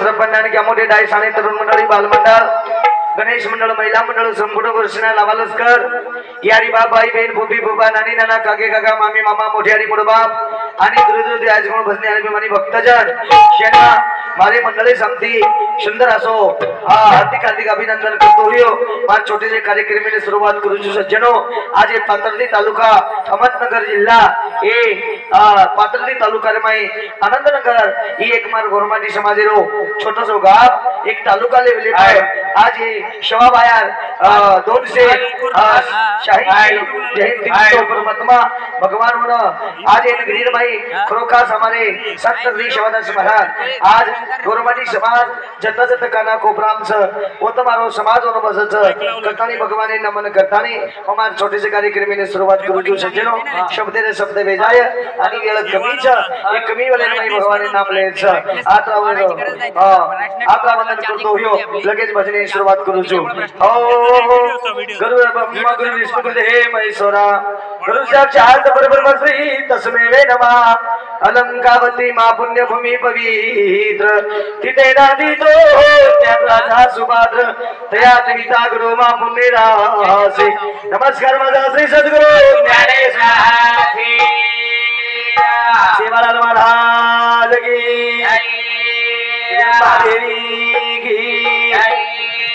सरपंचाने मोठे डाय साने तरुण मंडळी बालमंडळ गणेश मंडळ महिला मंडळ संपूर्ण वर्षना लावालस्कर यारी बाबाई बहीण भूपी भूपा नानी नाना काके काका मामी मामा मोठे आणि मोठबाप आणि दुरुदुरुदी आजगुण भजने आणि अभिमानी भक्तजन शेना मारे मंडळी समती सुंदर असो हार्दिक हार्दिक अभिनंदन करतो हो मार छोटे से कार्यक्रमाने सुरुवात करू छु सज्जनो आज हे पाथर्डी तालुका अहमदनगर जिल्हा ए पाथर्डी तालुका रमाई आनंदनगर ही एक मार गोरमाटी समाजेरो छोटसो गाव एक तालुका लेवल आहे आज हे शवाबायार 200 शाही जयंती परमात्मा भगवान होना आज इन गिरीर भाई खरोखास हमारे संत श्री शिवादास महाराज आज गोरमाटी समाज जत जत काना कोपरामच होत मारो समाज होनो बसच करतानी भगवाने नमन करतानी हमार छोटे से कार्यक्रमाने सुरुवात करू छु सज्जनो शब्द रे शब्द बेजाय आणि वेळ कमीच एक कमी वेळेने भाई भगवाने नाम लेच आता वंदन करतो हो लगेच भजने सुरुवात करू छु गुरु ब्रह्मा गुरु विष्णु गुरु हे महेश्वरा गुरु साक्षात परब्रह्म श्री तस्मै वे नमः अलंकावती मा पुण्य भूमि पवित्र तिथे नादी तो त्याचा सुभाद्र तया विता गुरु मा पुण्य रासे नमस्कार माझा श्री सद्गुरु ज्ञानेश सेवालाल महाराज की देवी की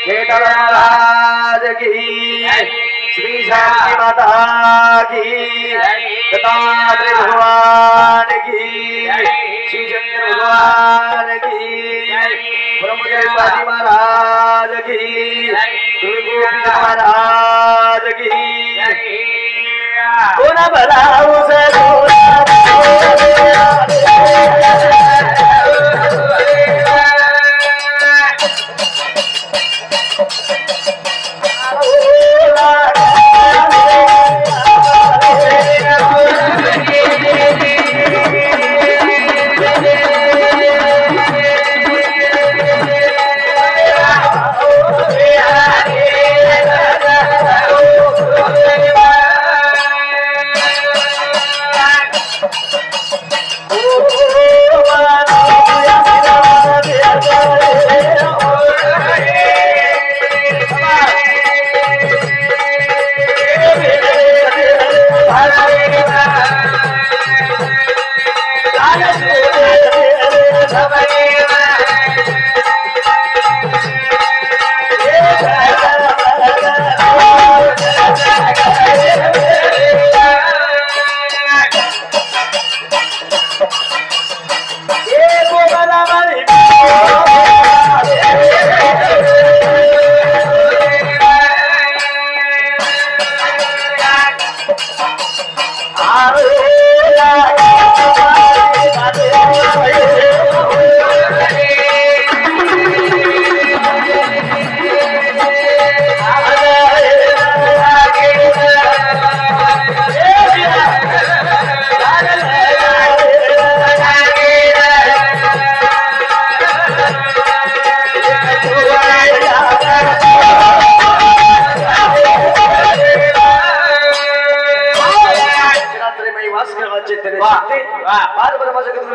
केदार महाराज की श्री शांति माता की दत्तात्रेय भगवान की श्री शंकर भगवान की ब्रह्मदेव महाराज की गुरु गोविंद महाराज की कोना भलाऊ से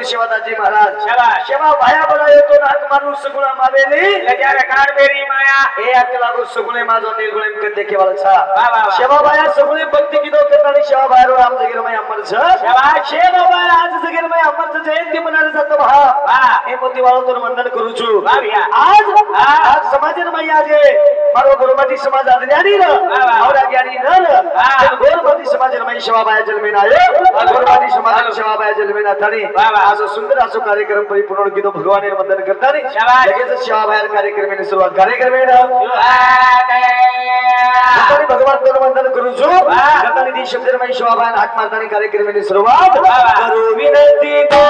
शिवाजी महाराज शेवा भाया बड़ा तो नाक मानु सगुणा मावेली लग्यारे कार मेरी माया ए अकला को सगुणे माजो निर्गुणे के देखे वाला छा शेवा भाया सगुणे भक्ति की दो करतानी शेवा भाया रो राम जगीर में अमर छ शेवा भाया आज जगीर में अमर छ जयंती मनाले जातो वाह ए मोती वाळो तो वंदन करू छु आज समाजन में आज मारो गोरमाटी समाज आज्ञानी र और आज्ञानी न गोरमाटी समाज में शेवा भाया जन्मेन आयो गोरमाटी समाज शेवा भाया जन्मेन थडी आज सुंदर असो कार्यक्रम परिपूर्ण किदो भगवान वंदन करतानी लगेच शेवा भाया कार्यक्रमाने सुरुवात कार्यक्रमेन भगवान तो वंदन करू छु करतानी दी शब्द में शेवा भाया हात मारतानी कार्यक्रमाने सुरुवात करू विनंती तो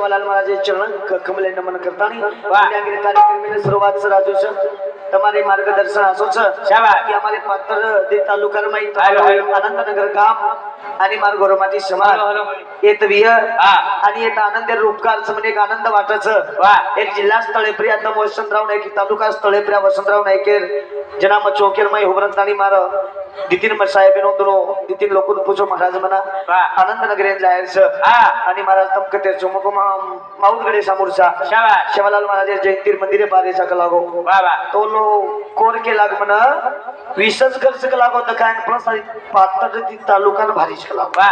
सेवालाल महाराज चरण कमले नमन करतानी पुण्यागिरी कार्यक्रम सुरुवात राजू सर તમારી માર્ગદર્શન આસો છે શાબાશ કે અમારે પાત્ર દે તાલુકામાં આનંદનગર ગામ आणि मार घरोमाची समाज येत विय आणि येत आनंद रूपकार समने एक आनंद वाटच एक जिल्हा स्थळे प्रिय आता वसंतराव नाईक तालुका स्थळे प्रिय वसंतराव नाईकेर जनाम चौकेर मै हुबरंतानी मार दितीन साहेब नोंदनो दितीन लोकन पूछो महाराज मना आनंद नगरेन जायर छ आणि महाराज तमकते चुमको माऊदगडे सामोरचा शाबाश शिवलाल महाराज जयंतीर मंदिरे पारेचा कलागो बाबा तो लो कोर के लाग मना विशेष खर्च कलागो दखान प्लस पात्र तालुका भारी कलागो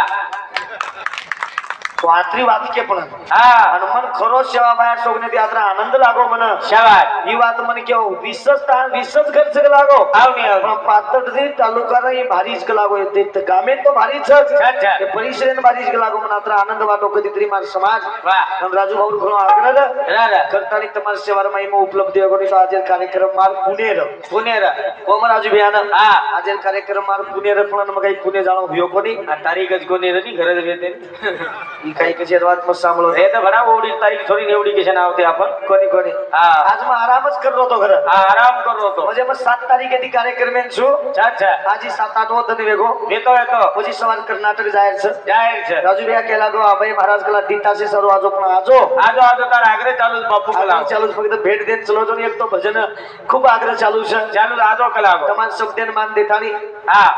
वात्री वाचके पण आणि मन खरो सेवा बाहेर सोगने ती यात्रा आनंद लागो मन शाबाश ही बात मन के विशेष खर्च लागो पण पात्र तालुका ही भारीच लागो येते गामे तो भारीच ते परिसरेन भारीच लागो मन यात्रा आनंद वाटो कधीतरी मार समाज आणि राजू भाऊ घणो आग्रह करतानी तमार सेवार माई में उपलब्ध होगोनी तो आजेल कार्यक्रम मार पुणेर ओम राजू बियान आजेल कार्यक्रम मार पुणेर पण मग काही पुणे जाणो होयो कोनी तारीखच कोणी रे घरच येते ही काही कशी बात मत सांगलो हे तर बडा ओडी तारीख थोडी एवढी कशी नावते आपण कोणी कोणी आज मग आरामच करत होतो घर आराम करत होतो म्हणजे मग 7 तारीखे ती कार्यक्रम छु अच्छा आजी 7-8 होत वेगो येतो પછી સવાર કર્ણાટક જાહેર છે રાજુ ભैया કેલા ગો અભય મહારાજ કલા દીતાસે સરો આજો પણ આજો તાર આગ્રહ ચાલુ બાપુ કલા ચાલુ ફક્ત ભેટ દેન ચલો જો એક તો ભજન ખૂબ આગ્રહ ચાલુ છે ચાલુ આજો કલા ગો તમાર શબ્દેન માન દેતાની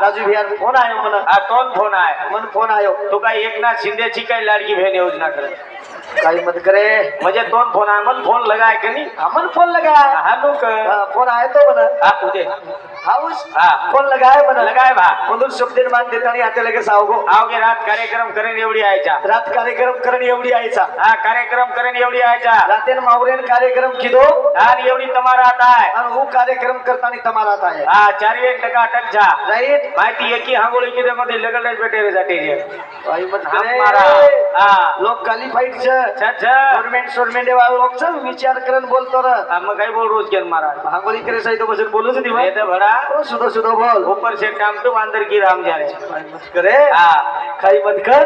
રાજુ भैया फोन आयो મને કોણ फोन आयो मन फोन आयो तो काय एकनाथ शिंदे ची काय लाडकी बहन योजना करे काही मत करे म्हणजे 2 फोन आमन फोन लगाय कनी हमन फोन लगाय हानु फोन आयो तो बन उदे हाउस फोन लगाय बन लगाय बा म्हणून शब्देन मान देतानी आते लगे आवगे रात कार्यक्रम करेन एवढी आयचा रात कार्यक्रम करेन एवढी आयचा कार्यक्रम करेन एवढी आयचा रातेन मावरेन कार्यक्रम किदो आणि एवढी तमारा आता आहे आणि वो कार्यक्रम करतानी तमारा आता आहे 4 अटक जा राईट माहिती एकी हांगोळी किदे मध्ये लगडच भेटे रे जाते जे भाई मत करे लोक क्वालिफाईड छे गवर्नमेंट वाला लोग सब विचार करन बोलतो रे मग काय बोल रोज के महाराज हांगोली करे सही तो बस बोलू नी भाई ते बड़ा सुधो बोल ऊपर से काम तो अंदर की राम जा रे मत करे खाई मत कर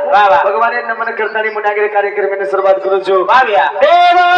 भगवान ने नमन करतानी मुनागिरी कार्यक्रम में शुरुआत करू छु बाविया देवा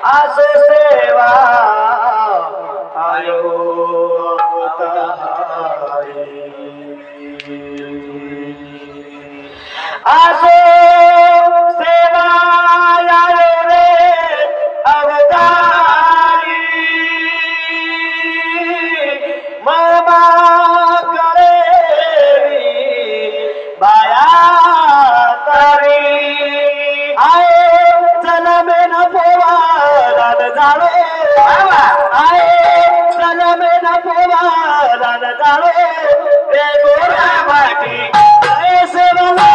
आसो सेवा आयो आसो सेवा आयो रे अवतारी मामा करे बाया तारी आए चल में न पोवा जानो आए चल में न पोवा जानो रे गोरा माटी ऐसे वाला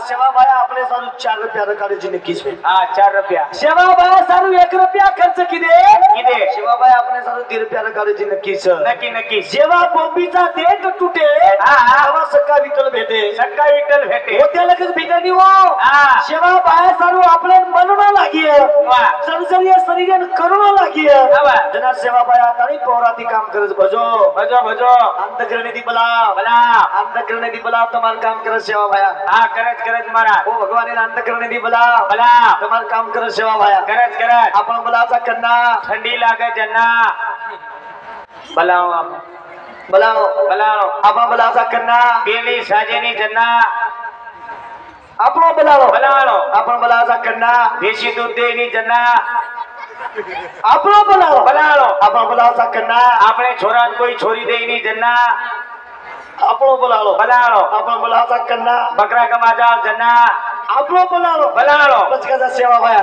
सेवा भाया अपने सारू 4 रुपया रकाडे जी नक्कीच हां 4 रुपया सेवा भाया सारू 1 रुपया खर्च किदे सेवा भाया अपने सारू 3 रुपया रकाडे जी नक्कीच नक्की जेव्हा बोंबीचा देठ तुटे तेव्हा सक्का विठ्ठल भेटे होत्या लगेच भिटानी हो सेवा भाया सारू आपले म्हणून लागी संसर्य शरीर करून लागी जना सेवा भाया ताणी पौराती काम करज भजो अंतकरणे दी बला अंतकरणे दी बला तुम्हार काम करज सेवा भाया हां करत महाराज ओ भगवान अंतकरणे दी बला तुम्हार काम करज सेवा भाया करत आपण बलाचा कन्ना ठंडी लागे जन्ना बलाओ आपण बलाचा कन्ना बेली साजेनी जन्ना आपण बलालो आपण बलाचा कन्ना देशी दूध देनी जन्ना आपण बलालो आपण बलाचा कन्ना अपने छोरा कोई छोरी देनी जन्ना आपण बलालो आपण बलाचा कन्ना बकरा का माजा जन्ना आपण बलालो बचकाचा सेवा भाया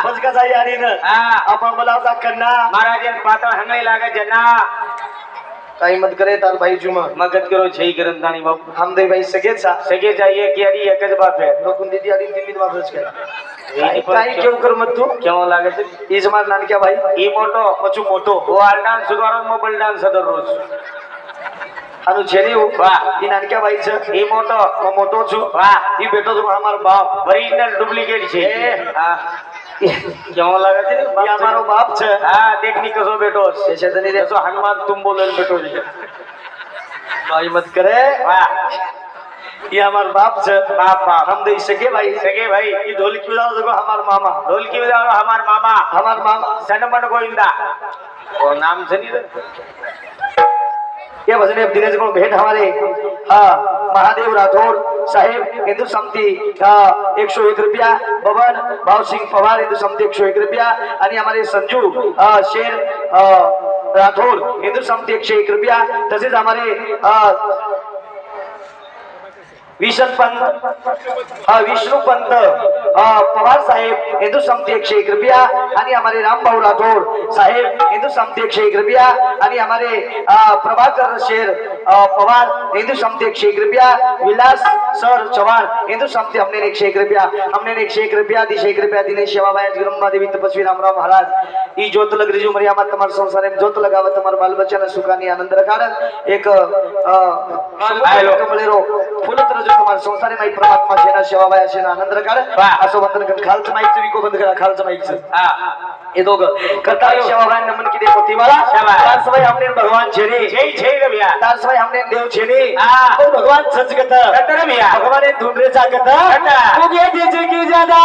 बचकाचा यारीन आपण बलाचा कन्ना महाराज पातळ हंगई लागे जन्ना काही मत करे तार भाई जुमा मगत करो छई करंदानी बाबू हम दे भाई सगे जाइए कि अड़ी एकज बात है लोगन दीदी अड़ी दिमित वापस के काही क्यों कर मत तू क्यों लागे छे ई जमार नानक्या भाई ई मोटो मचू मोटो वो डांस सुगारो मोबाइल डांस दररोज अनु छेली वाह ई नानक्या भाई छे ई मोटो छु वाह ई बेटो जो हमार बाप ओरिजिनल डुप्लीकेट छे हां क्यों लागे छे ये हमारो बाप छे हां देखनी कसो बेटो ऐसे तो नहीं देखो हनुमान तुम बोले बेटो छे भाई मत करे वाह ये हमार बाप छे बाप हम दे सके भाई ये ढोलकी बजाओ देखो हमार मामा सनमन गोविंदा वो नाम से नहीं ये भजन दिनेश को भेंट हमारे महादेव राठौर साहेब हिंदू समिती 101 रुपया बबन भाव सिंह पवार हिंदू समिती 101 रुपया आणि हमारे संजू शेर राठौर हिंदू समिती 101 रुपया तसेच हमारे विष्णु पंत पवार साहेब हिंदू समिती 101 रुपया आणि हमारे रामभाऊ राठौर साहेब हिंदू समिती 101 रुपया आणि हमारे प्रभाकर शेर पवार हिंदू समिती 101 रुपया विलास सर चौहान हिंदू समिती हमने 101 रुपया 101 रुपया 101 रुपया दिनेश सेवाबाई जगदंबा देवी तपस्वी रामराव महाराज ई ज्योत लग रिजू मरिया मत तुम्हारे संसार में ज्योत लगाव तुम्हारे बाल बच्चा ने सुखानी आनंद रखाड़ एक कमलेरो फुलत रजो तुम्हारे संसार में परमात्मा सेना सेवाबाई सेना आनंद रखाड़ असो वंदन कर खालच माईक विको बंद करा खालच माईक ये दोग करता सेवाबाई नमन की दे मोतीवाला तार सवय हमने भगवान छेनी जय रे भैया तार सवय हमने देव छेनी तो भगवान सच कहता रे भैया भगवान ढूंढ रे जा कहता तू ये दीजिए की ज्यादा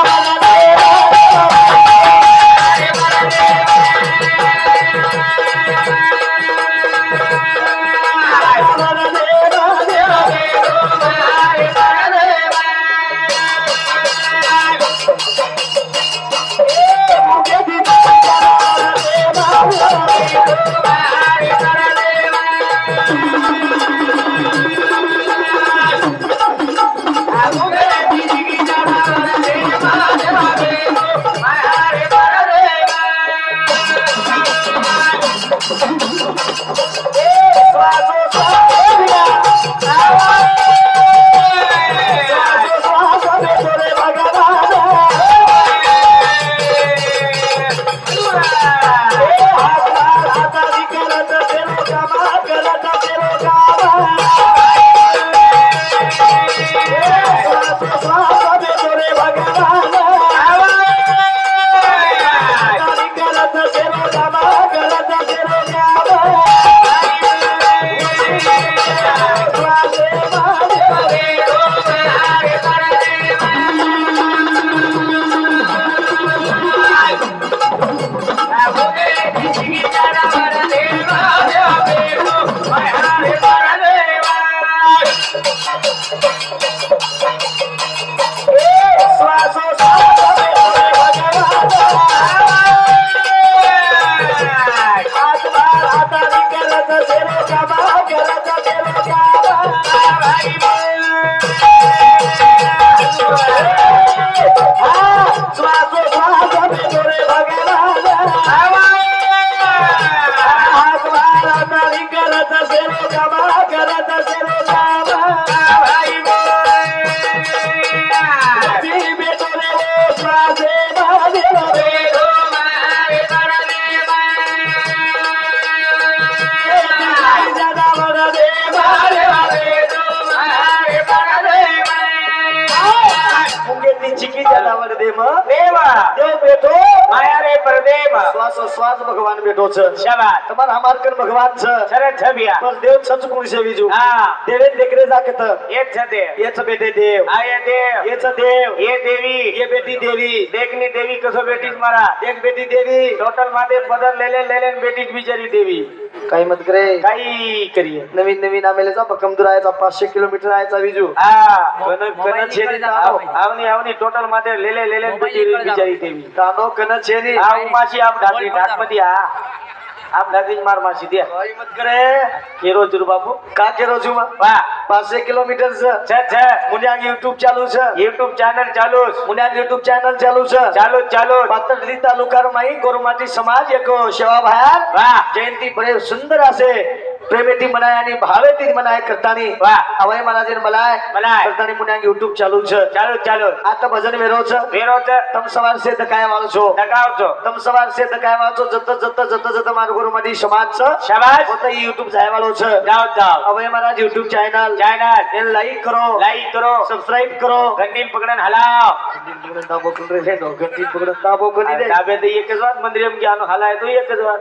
कामा करत सर्व काम भाई ती बेटो रे वो स्वासे महादेव बेटो मारे परदेव दादा परदेव मारे बेटो मारे परदेव मुंगे ती चिकी जनावर देव देवा देव बेटो माया रे परदेव श्वास श्वास भगवान बेटो छ शाबाश તમાર હમાર કર ભગવાન છે સરે છબિયા બસ દેવ છચ કોણ છે બીજું હા દેવે દેખરે જાકત એ છે દેવ એ છે બેટે દેવ આ એ દેવ એ છે દેવ એ દેવી એ બેટી દેવી દેખની દેવી કસો બેટી મારા દેખ બેટી દેવી ટોટલ માથે પદર ले बेटी बिचारी देवी काही मत करे काही करिए नवीन नवीन आमेले जा भकमदूर आयचा 500 किलोमीटर आयचा बीजू हा कन छेनी आवनी टोटल माथे ले बेटी बिचारी देवी तानो कन छेनी आ उमाशी आप ढाकरी ढाकपती आ आप ढाकरी मार मासी दे काही मत करे केरो जुर बाबू का केरो जुमा वाह 500 किलोमीटर છે મુન્યા YouTube ચાલુ છે YouTube ચેનલ ચાલુ મુન્યા YouTube ચેનલ ચાલુ છે ચાલુ પાતળડી તાલુકામાં ગોરમાટી સમાજ એક સેવા ભાયાર વાહ જયંती बरे सुंदर असे प्रेमेती मनायानी भावेती मनाय करतानी वाह अवय महाराजन मलाय करतानी मुन्या YouTube चालू છે ચાલુ आता भजन वेरो છે तम सवार से दकाय वाळो છો दकाव છો तम सवार से दकाय वाळो जत मार गोरमाटी समाज છે शाबाश होता YouTube जाय वाळो છે जाओ अवय महाराज YouTube चैनल ने लाइक करो सब्सक्राइब करो घंटी पकड़न हलाओ घंटी पकड़न दाबो कोन रे नो घंटी पकड़न दाबो कोनी रे दाबे तो एक ज बात मंदिर में ज्ञान हलाय तो एक ज बात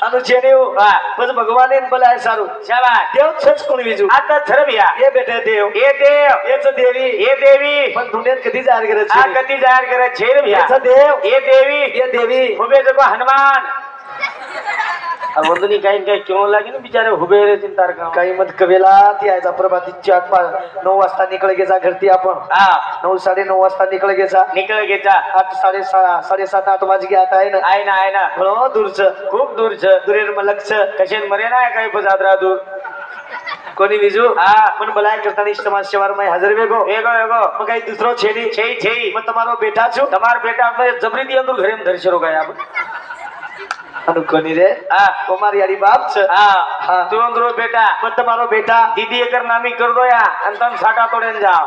अनु छेने वाह बस भगवान ने बोलाय सारू शाबाश देव छच कोण विजू आता ठरविया ये बेटे देव येच देवी ये देवी पण दुनियात कधी जाहिर करे छे कधी जाहिर करे छे रे भैया देव ये देवी उभे जको हनुमान और वंदनी काही क्यों लागे ना बिचारे हुबे रे चिंतार काम काही मत कवेला ती आयचा प्रभाती 9 वाजता निकळ गेचा घरती आपण हां 9 9:30 वाजता निकळ गेचा 8 7:30 8 वाज गया आता आहे ना बरो दूर छ खूप दूर छ दुरेर मलक छ कशेन मरे ना काही बजादरा दूर कोणी विजू हां पण बलाय करतानी समाज सेवार में हाजर वेगो मग काही दुसरो छेई मग તમારો બેટા છું તમાર બેટા આપણે જબરીથી અંદર ઘરે में धरशरो ગયા આપણે अनु कोनी रे हां कुमार यारी बाप छ हां तू अंदरो बेटा मत तुम्हारो बेटा दीदी एकर नामी कर दो या आणि तुम साटा तोडेन जाओ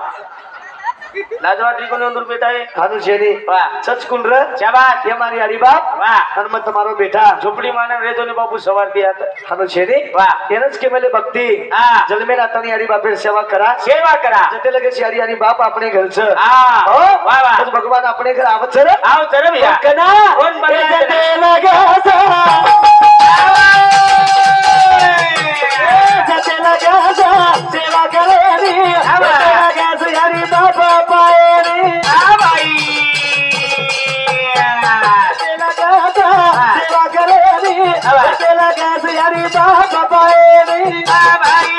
लाजवाटी कोनी अंदर बेटा है हानु शेरी वाह सच कुन रे शाबाश ये मारी यारी बाप वाह आणि मत तुम्हारो बेटा झोपडी माने रेजोनी बापू सवार दिया हानु शेरी वाह तेनच के मेले भक्ति हां जलमे रातनी यारी बापे सेवा करा जते लगे यारी यारी बाप अपने घर छ हां हो वाह वाह भगवान अपने घर आवत छ रे भैया कना कोण बने जते लगे जते लगे सेवा करे नी लगे यारी बाप पाए नी हां भाई जते लगे सेवा करे नी जते लगे यारी बाप पाए नी हां भाई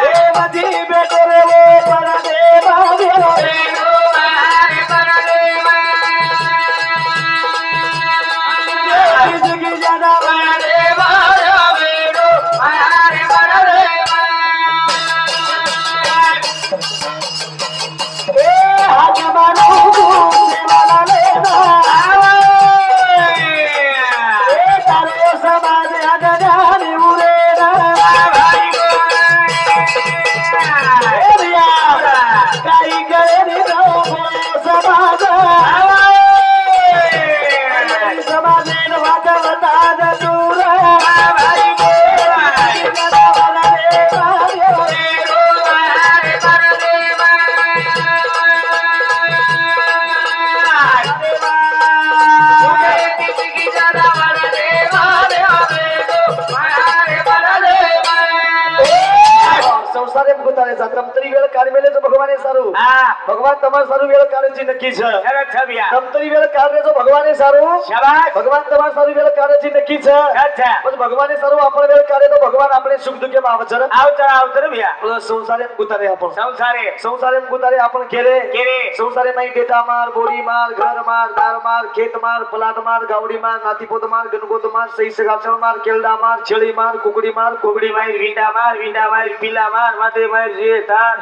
ए मजी बेटो रे वो परदेवा बेटो मारे परदेवा जिंदगी जाना परदेवा बेटो मारे परदेवा ए हाथ मानो सेवा लेना ए तारो समाज अगदानी उरेना भाई ए भैया काई करे नी रो समाज समाज ने वाद बता दूर भाई संसारे गुताने तम तरी वेळ काढ मेले जो भगवाने सारू भगवान तमार सारू वेळ काढायची नक्की छ तम तरी वेळ काढले जो भगवाने सारू शाबाश भगवान तमार सारू वेळ काढायची नक्की छ पण भगवाने सारू आपण वेळ काढे तो भगवान आपले सुख दुखे मावचर आवतर भैया संसारे गुतारे आपण संसारे गुतारे आपण केरे संसारे नाही बेटा मार बोरी मार घर मार दार मार खेत मार पलाट मार गावडी मार नातीपोत मार गणगोत मार सई सगाचळ मार केलडा मार छेळी मार कुकडी मार कोगडी मार विंडा मार पिला मार माते मार जे तार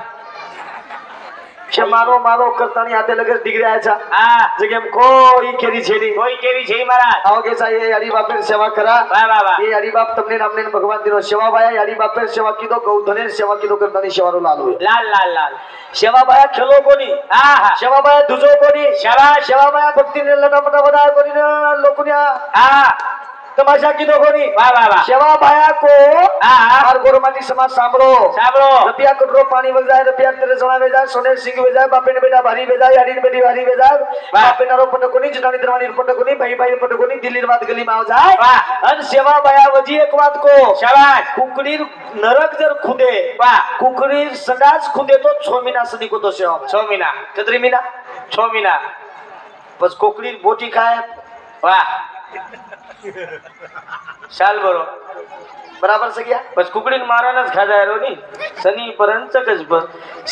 મારો મારો કરતાની હાથે લગર દીકરી આયા હા છે જેમ કોઈ કેરી છેડી કોઈ કેવી છે મહારાજ આવો કે સાહેબ યારી બાપે સેવા કરા વાહ વાહ વાહ એ યારી બાપ તમને નામને ભગવાન દીનો સેવા ભાયા યારી બાપે સેવા કીધો ગૌધને સેવા કીધો કરતાની સેવાનો લાલો લાલ લાલ લાલ સેવા ભાયા ખેલો કોની હા હા સેવા ભાયા દુજો કોની શાબાશ સેવા ભાયા ભક્તિ ને લટા મટા વધાર કોની લોકોને હા તમાશા કીધો કોની વાહ વાહ વાહ સેવા ભાયા કો હા માર ગોરમાટી સમાજ સાંભળો સાંભળો રૂપિયા કરોડો પાણી વેજાય રૂપિયા તેરે સોના વેજાય સોને સિંગ વેજાય બાપે ને બેટા ભારી વેજાય યાડી ને બેટી ભારી વેજાય બાપે નારો પટકોની જનાની દરવાની પટકોની ભાઈ ભાઈ પટકોની દિલ્હી વાત ગલી માં જાય વાહ અન સેવા ભાયા વજી એક વાત કો શાબાશ કુકડી નરક જર ખુદે વાહ કુકડી સદાજ ખુદે તો 6 મહિના સુધી કો તો સેવા 6 મહિના કેટલી મહિના 6 મહિના બસ કુકડી બોટી ખાય વાહ સાલ બરો બરાબર છે ગયા બસ કુકડીને મારાના જ ખાધા હેરો ની શનિ પરંત જ બસ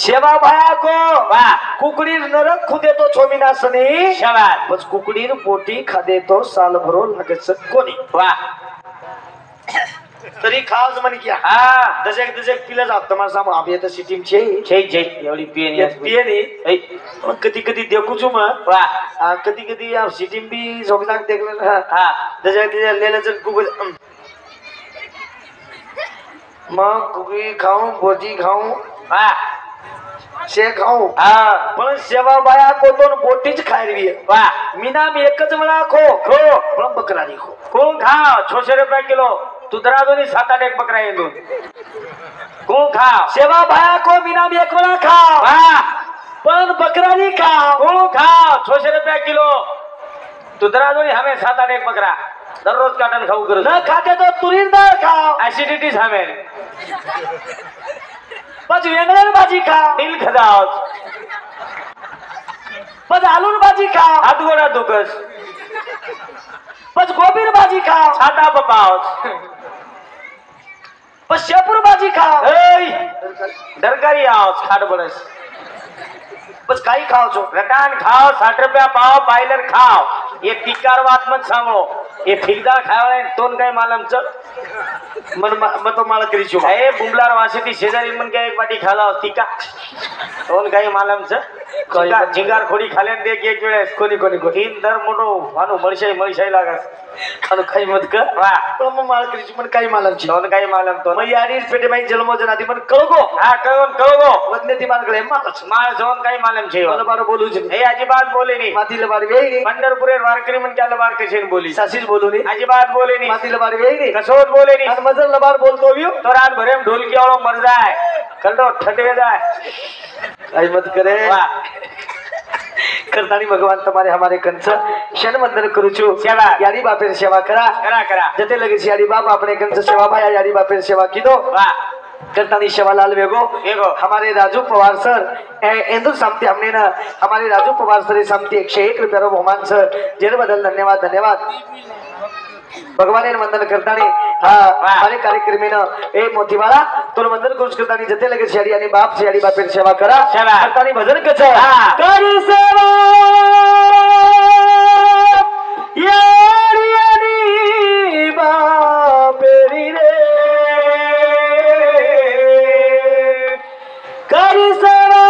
સેવા ભાયા કો વાહ કુકડી નરક ખુદે તો 6 મહિના સની શાબાશ બસ કુકડી બોટી ખાધે તો સાલ ભરો લાગે કોની વાહ તરી ખાસ મને ક્યાં હા દશેક દશેક પીલા જ આપ તમારા સામે આપીએ તો સિટીમ છે જય જય એવડી પીએ પીએ ની એ કદી કદી દેખું છું માં વાહ આ કદી કદી આ સિટીમ બી જોગલાક દેખ લે હા દશેક દશેક લે લે જન કુકડી માં કુકડી ખાऊं બોટી ખાऊं વાહ શે ખાऊं હા પણ સેવા બાયા કો તો બોટી જ ખાઈ રહી વાહ મીના में एक જ વળા ખો ખો પણ બકરાની ખો કોણ ખાઓ 600 રૂપિયા કિલો તું ધરાજો ની 7-8 એક બકરા એ દૂધ કોણ ખાઓ સેવા બાયા કો મીના में एक વળા ખાઓ વાહ પણ બકરાની ખાઓ કોણ ખાઓ 600 રૂપિયા કિલો તું ધરાજો ની હમે 7-8 એક બકરા દરરોજ કાટન ખાવું કરું ન ખાતે તો તુરીર દાળ ખાઓ એસિડિટી સામે પછી વેંગણ ભાજી ખાઓ દિલ ખદાઓ પછી આલુની ભાજી ખાઓ હાથ ગોડા દુકસ પછી ગોબીની ભાજી ખાઓ છાતા બપાઓ પછી શેપુર ભાજી ખાઓ એય દરકારી આવો ખાડ બળસ પછી કાઈ ખાઓ છો રટાન ખાઓ 60 રૂપિયા પાવ બાયલર ખાઓ એ તિકાર વાત મત સાંભળો એ ફિરદાર ખાવાને તોન કઈ માલમ છે મન તો માળ કરી છું એ બુમલાર વાસીથી શેજારી મન કે એક બાટી ખાલા તિકા તોન કઈ માલમ છે જીંગાર ખોડી ખાલે ને દેખ એક વેળે કોની તીન દર મોટો વાનું મળશે લાગે આનો ખાઈ મત કર વાહ પણ હું માળ કરી છું મને કાઈ માલમ છે તોન કઈ માલમ તો મૈયારી પેટે માં જન્મો જનાથી મને કળગો હા કયો વદનેથી માર ગળે માલ છે માળ જોન કઈ માલમ છે મને બારો બોલું છે એ આજી બાત બોલે ની માથી લબાર વેઈ ની પંડરપુરે વારકરી મન ક્યાં લબાર કશે બોલી સાસીજ બોલું ની આજી બાત બોલે ની માથી લબાર વેઈ ની કસોટ બોલે ની અને મજર લબાર બોલતો આવ્યો તો રાત ભરે ઢોલકી વાળો મર જાય કંડો ઠટવે જાય કાઈ મત કરે વાહ કરતાની ભગવાન તમારે हमारे કંસ શન વંદન કરું છું સેવા યારી બાપે સેવા કરા જતે લગે છે યારી બાપ આપણે કંસ સેવા ભાઈ યારી બાપે સેવા કીધો વાહ करतानी सेवालाल वेगो हमारे राजू पवार सर इंदु सामते हमने ना हमारे राजू पवार सर सामते 101 रुपया बहुमान सर जेर बदल धन्यवाद भगवान वंदन करतानी हाँ हमारे कार्यक्रम में ना ए मोतीवाला तो वंदन कुछ करतानी जते लगे शेड़ी यानी बाप पे सेवा करा करतानी भजन कछ कर सेवा यारी बाप रे कर सेवा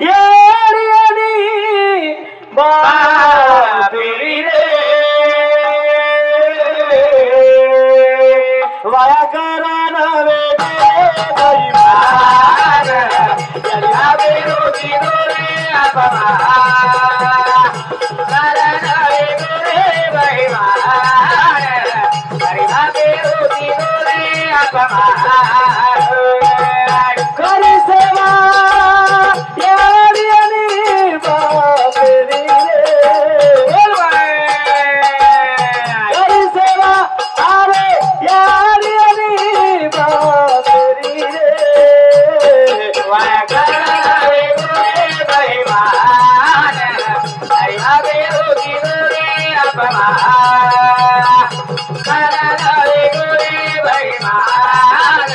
यारी बाप रे वाया कराना वे भाई मान चला वे रोजी रे अपना कराना वे भाई मान चला वे रोजी रे अपना कर सेवा यारी बाप रे कर सेवा अरे यारी बाप रे वाया करावे भाई मान आवे रोगी रे अपना करावे भाई मान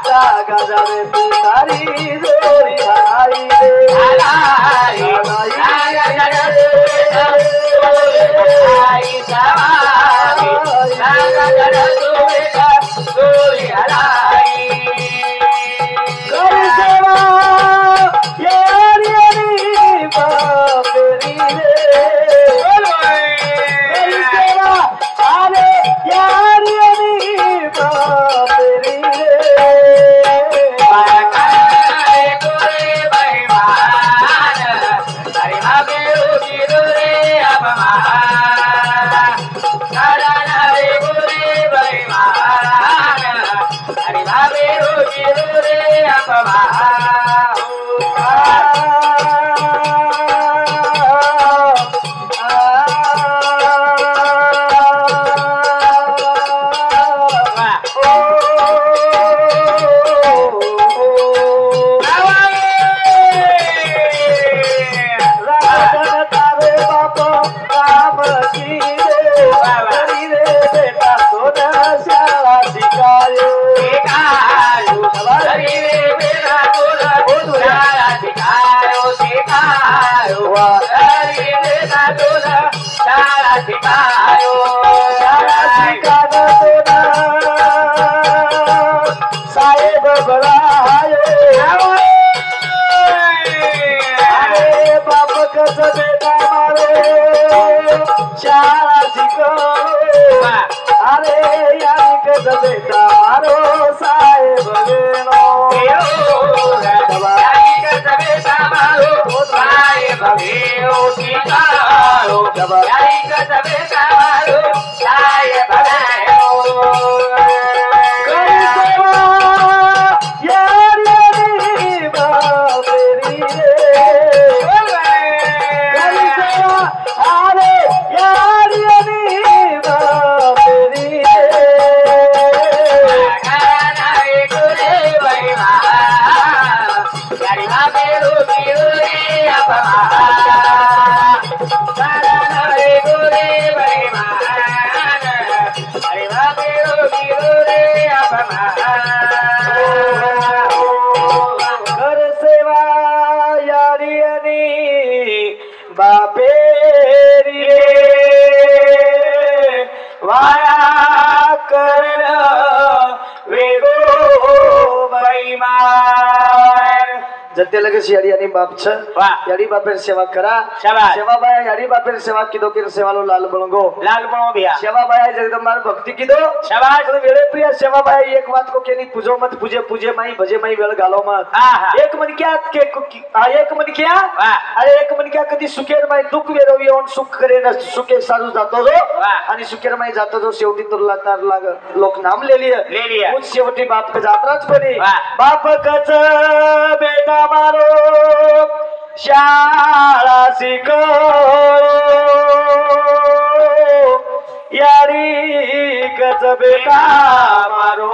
जागा जाने तू सारी जोड़ी हराई रे हराई जागा जाने तू जोड़ी हराई कर सेवा यारी यारी बाबेरी रे कर सेवा अरे यारी यारी बाबेरी रे बाकारे गोरे बेईमान अरे भागे रोजी रे अपमान कराना रे गोरे बेईमान अरे भागे रोजी रे अपमान साहेब बळायो अरे बाप कस बेटा मारो शाळा शिको अरे यानी कस बेटा मारो साहेब गेलो यानी कस बेटा मारो साहेब गेलो शिकारो यानी कस बेटा मारो साहेब गेलो घर सेवा यारी बापेरी वाया कर वेगो बैमान जते लगे यारी यानी बाप छ यारी बापेर सेवा करा सेवा बाया यारी बापेर सेवा किदो के सेवा लो लाल बणगो भैया सेवा बाया जगदम्बार भक्ति किदो शाबाश वेळे प्रिय सेवा बाया एक बात को केनी पूजो मत पूजे पूजे माई भजे माई वेळ घालो मत एक मन क्या के एक मन क्या अरे एक मन क्या कधी सुकेर माई दुख वेरवी ओन सुख करे न सुके सारू जातो जो आणि सुकेर माई जातो जो शेवटी तुरला तार लाग लोक नाम ले लिया उस शेवटी बाप का जात्राच बनी बाप कच बेटा मारो शाळा शिको यारी कच बेटा मारो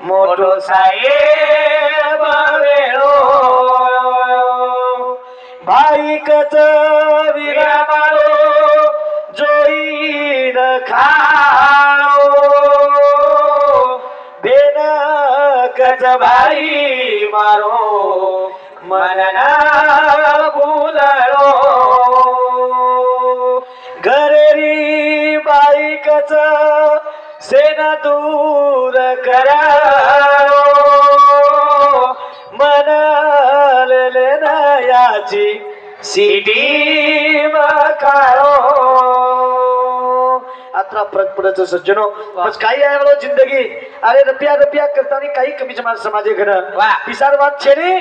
मोठो साहेब वेळो भाई कच वीरा मारो जोई न खाओ बेन कच भाई मारो मनना भूललो घरेरी बाई कच सेना दूर करा मन लेना याची सिटी मकारो आत्रा फरक पडत सज्जनो बस काही आहे बोलो जिंदगी अरे रपिया रपिया करतानी काही कमी जमा समाजे घर पिसार बात छेनी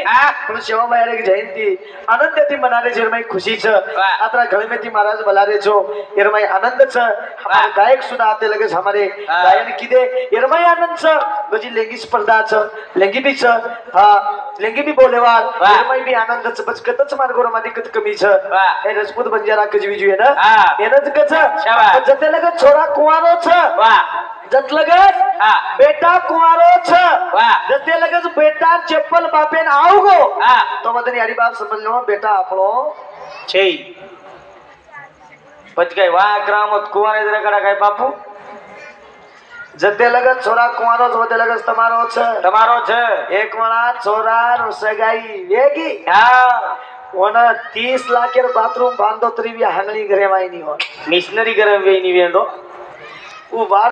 पण सेवा बाहेर एक जयंती आनंद ती मनाले जरमाई खुशी छ आत्रा घर में ती महाराज बलारे छो यरमाई आनंद छ हमारे गायक सुद्धा आते लगेच हमारे गायन किदे यरमाई आनंद छ गजी लेंगी स्पर्धा छ लेंगी बी छ हां लेंगी बी बोलेवाल यरमाई बी आनंद छ बस कतच मार्गोर मध्ये कत कमी छ ए रजपूत बंजारा कजवी जुए ना एनच कच जते लगेच छोरा कुवारो छ जत लगेच बेटा कुवारो छ जते लगेच बेटा चप्पल बापेन आओगो तो मदन यारी बाप समझ लो बेटा आपलो छे पच काय वा ग्रामत कुवारे जरा कड़ा काय बापू જતે લગત છોરા કુંવારો જ વધે લગત તમારો છે એક વણા છોરા સગાઈ વેગી ઓને 30 લાખ બાથરૂમ બાંધો ત્રીવી હાંગણી ઘરે વાઈ ની હોય મિશનરી કરે વેની વેંડો ઉભા